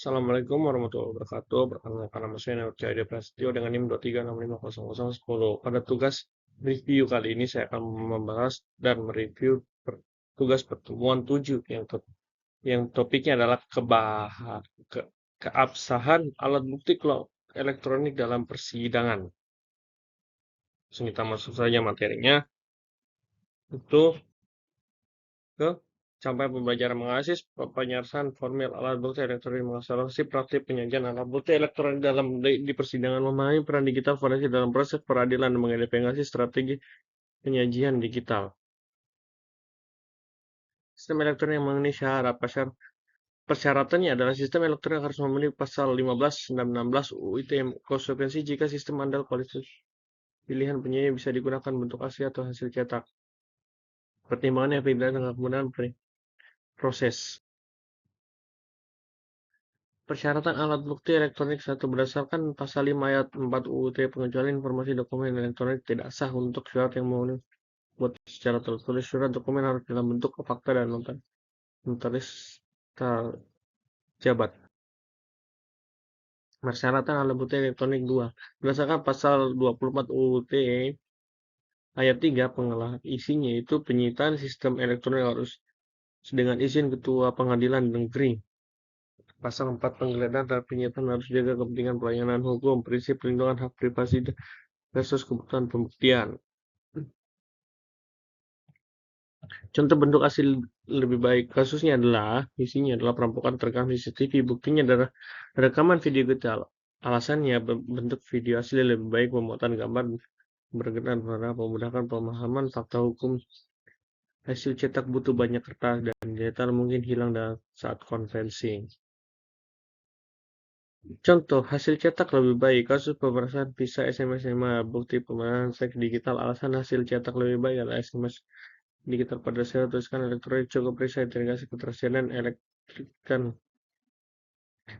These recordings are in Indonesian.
Assalamualaikum warahmatullahi wabarakatuh. Perkenalkan nama saya Nurul Cahaya Prasetyo dengan NIM 23650010. Pada tugas review kali ini saya akan membahas dan mereview tugas pertemuan 7 yang topiknya adalah keabsahan alat bukti elektronik dalam persidangan. Langsung kita masuk saja materinya. Itu ke sampai pembelajaran mengasis penyelesaian formil alat bukti elektronik mengakselerasi praktik penyajian alat bukti elektronik di persidangan, memahami peran digital forensik dalam proses peradilan dan mengidentifikasi strategi penyajian digital. Sistem elektronik yang memenuhi syarat persyaratannya adalah sistem elektronik harus memenuhi pasal 15 dan 16 UU ITE. Konsekuensi jika sistem andal kualitas pilihan penyaji bisa digunakan bentuk asli atau hasil cetak. Pertimbangannya apabila dengan kemudahan proses. Persyaratan alat bukti elektronik 1 berdasarkan pasal 5 ayat 4 UU ITE, pengecualian informasi dokumen elektronik tidak sah untuk syarat yang memenuhi buat secara tertulis. Surat dokumen harus dalam bentuk fakta dan notaris jabat. Persyaratan alat bukti elektronik 2 berdasarkan pasal 24 UU ITE ayat 3, pengolahan isinya itu penyitaan sistem elektronik harus dengan izin ketua pengadilan negeri. Pasal 4, penggeledahan dan penyitaan harus jaga kepentingan pelayanan hukum, prinsip perlindungan hak privasi versus kebutuhan pembuktian. Contoh bentuk asli lebih baik kasusnya adalah isinya adalah perampokan terekam CCTV, buktinya adalah rekaman video digital. Alasannya bentuk video asli lebih baik, pemuatan gambar bergerak pada memudahkan pemahaman fakta hukum. Hasil cetak butuh banyak kertas dan digital mungkin hilang saat konvensi. Contoh, hasil cetak lebih baik, kasus pemerasan visa SMS SMA, bukti pemerasan seks digital. Alasan hasil cetak lebih baik adalah SMS digital pada sel tuliskan elektronik cukup periksa integrasi ketersediaan elektrik kan.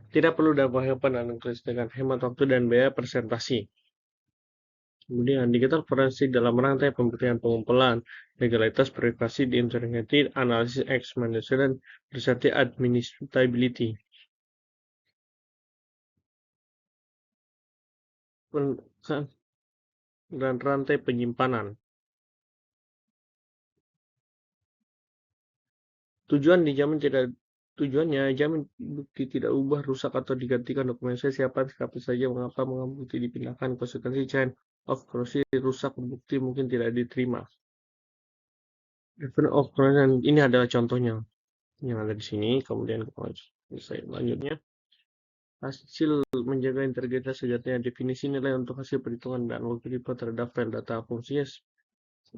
Tidak perlu dapat dan dengan hemat waktu dan biaya presentasi. Kemudian digital forensik dalam rantai pembuktian pengumpulan, legalitas privasi di internet, analisis eksperimental dan presentasi administrability. Dan rantai penyimpanan. Tujuannya jamin bukti tidak ubah, rusak atau digantikan dokumentasi siapa saja mengapa bukti dipindahkan, konsekuensi chain of custody rusak bukti mungkin tidak diterima. Event of corruption ini adalah contohnya yang ada di sini. Kemudian selanjutnya hasil menjaga integritas sejatinya, definisi nilai untuk hasil perhitungan dan algoritma terhadap file data fungsinya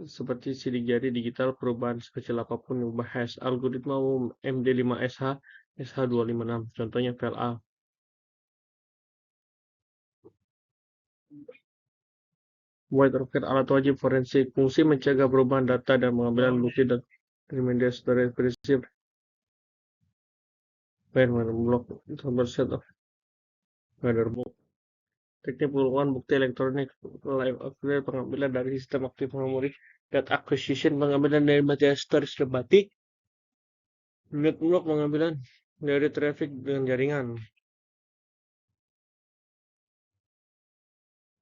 seperti sidik jari digital, perubahan sekecil apapun ubah hash, algoritma umum MD5SH, SH256, contohnya file A. Wide rocket alat wajib forensik, fungsi mencegah perubahan data dan pengambilan bukti dari media storage prinsip block set of book. Teknik pengumpulkan bukti elektronik, live upgrade pengambilan dari sistem aktif memori, data acquisition pengambilan dari media storage terbati, network pengambilan dari traffic dengan jaringan.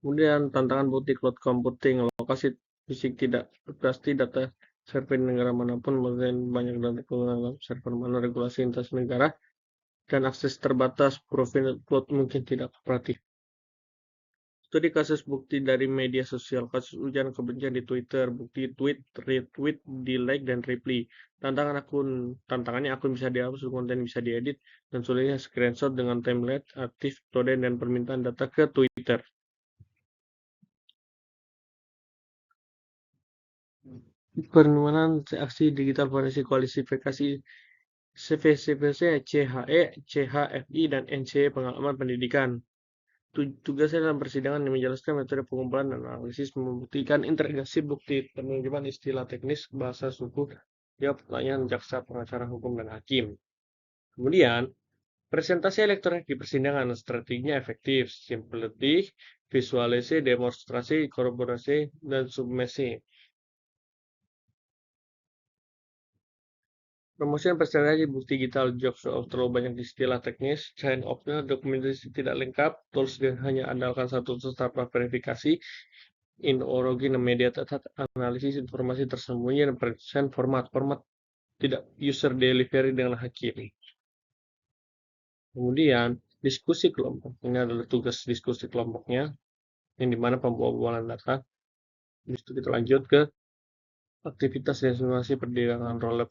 Kemudian tantangan bukti cloud computing, lokasi fisik tidak pasti data server negara manapun, mungkin banyak data penggunaan server mana, regulasi lintas negara, dan akses terbatas, profil cloud mungkin tidak kooperatif. Studi kasus bukti dari media sosial, kasus ujaran kebencian di Twitter, bukti tweet, retweet, di like, dan reply. Tantangannya akun bisa dihapus, konten bisa diedit, dan sulitnya screenshot dengan template, aktif, toden, dan permintaan data ke Twitter. Permohonan aksi digital forensik kualifikasi CVC, CHE, CHFI, dan NCE pengalaman pendidikan. Tugasnya dalam persidangan menjelaskan metode pengumpulan dan analisis, membuktikan integrasi bukti, penerjemahan istilah teknis, bahasa suku, jawab pertanyaan jaksa, pengacara hukum, dan hakim. Kemudian, presentasi elektronik di persidangan, strateginya efektif, simplicity, visualisasi, demonstrasi, kolaborasi, dan submesi. Promosian presentasi bukti digital jobs terlalu banyak istilah teknis, sign off-nya dokumentasi tidak lengkap, tools dan hanya andalkan satu tahap verifikasi, ideologi dan media tetap analisis informasi tersembunyi dan present format tidak user delivery dengan hakiki. Kemudian diskusi kelompok ini adalah tugas diskusi kelompoknya yang dimana pembobolan data. Habis itu kita lanjut ke aktivitas dan simulasi perdidangan role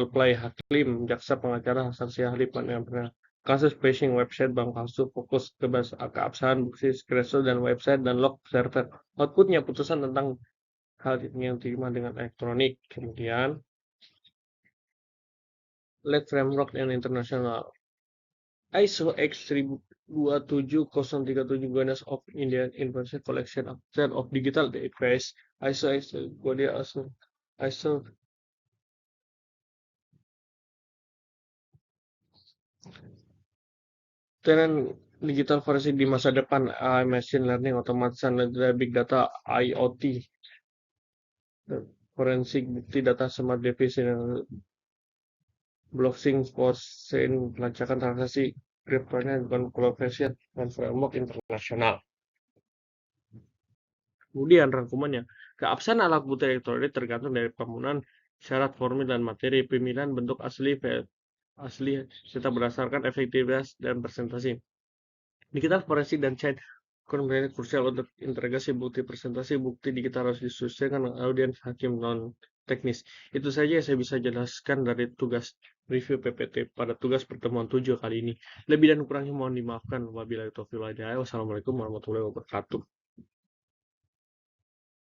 play hakim, jaksa, pengacara, saksi ahli, pendamping kasus phishing website bank palsu, fokus ke keabsahan bukti screenshot dan website dan log server. Outputnya putusan tentang hal yang diterima dengan elektronik. Kemudian LED framework and international ISO X27037 Guinness of Indian Information Collection of Digital Database ISO tren digital forensik di masa depan, AI, machine learning, otomatisan dan big data, IoT, forensik bukti data smart device, blockchain, blockchain, pelacakan transaksi, kriptonya bukan collaboration dan framework internasional. Kemudian rangkumannya, keabsahan alat bukti elektronik tergantung dari penggunaan syarat formil dan materi, pemilihan bentuk asli serta berdasarkan efektivitas dan presentasi. Digital forensik dan chain komunikasi krusial untuk integrasi bukti presentasi bukti digital harus disesuaikan dengan audiens hakim non teknis. Itu saja yang saya bisa jelaskan dari tugas review PPT pada tugas pertemuan 7 kali ini. Lebih dan kurangnya mohon dimaafkan. Wabillahi taufiq wal hidayah. Wassalamualaikum warahmatullahi wabarakatuh.